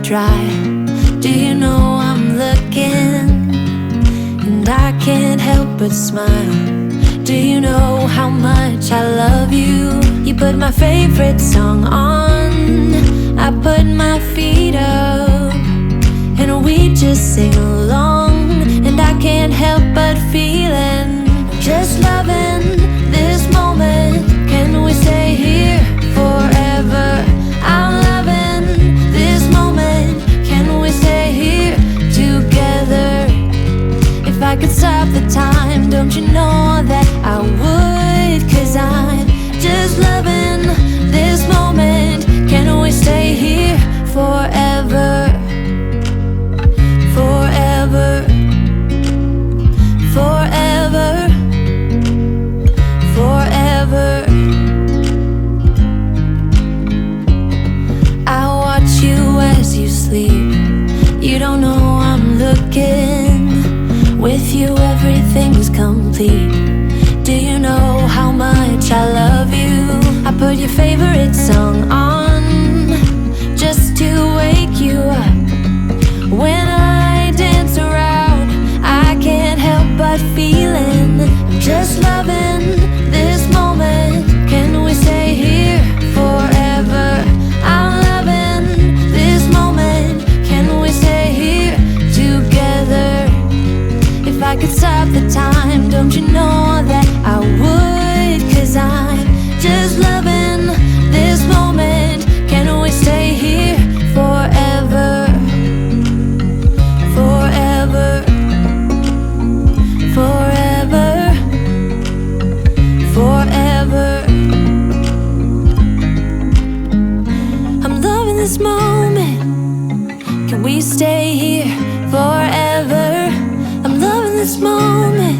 dry. Do you know I'm looking? And I can't help but smile. Do you know how much I love you? You put my favorite song on, I put my feet up, and we just sing along. And I can't help but feeling, just loving this moment. Can we stay here forever? I'm loving this moment. Can we stay here together? If I could stop the time, don't you know that I would? 'Cause I'm just loving this moment. Can we stay here forever? Forever, forever, forever. I watch you as you sleep. You don't know I'm looking. With you everything's complete. Do you know how much I love you? I put your favorite song on just to wake you up. When I dance around, I can't help but feeling, I'm just loving this moment. Can we stay here forever? I'm loving this moment. Can we stay here together? If I could stop the time, don't you know that I would? 'Cause I'm just loving this moment. Can we stay here forever? Forever, forever, forever. I'm loving this moment. Can we stay here forever? I'm loving this moment.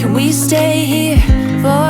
Can we stay here forever?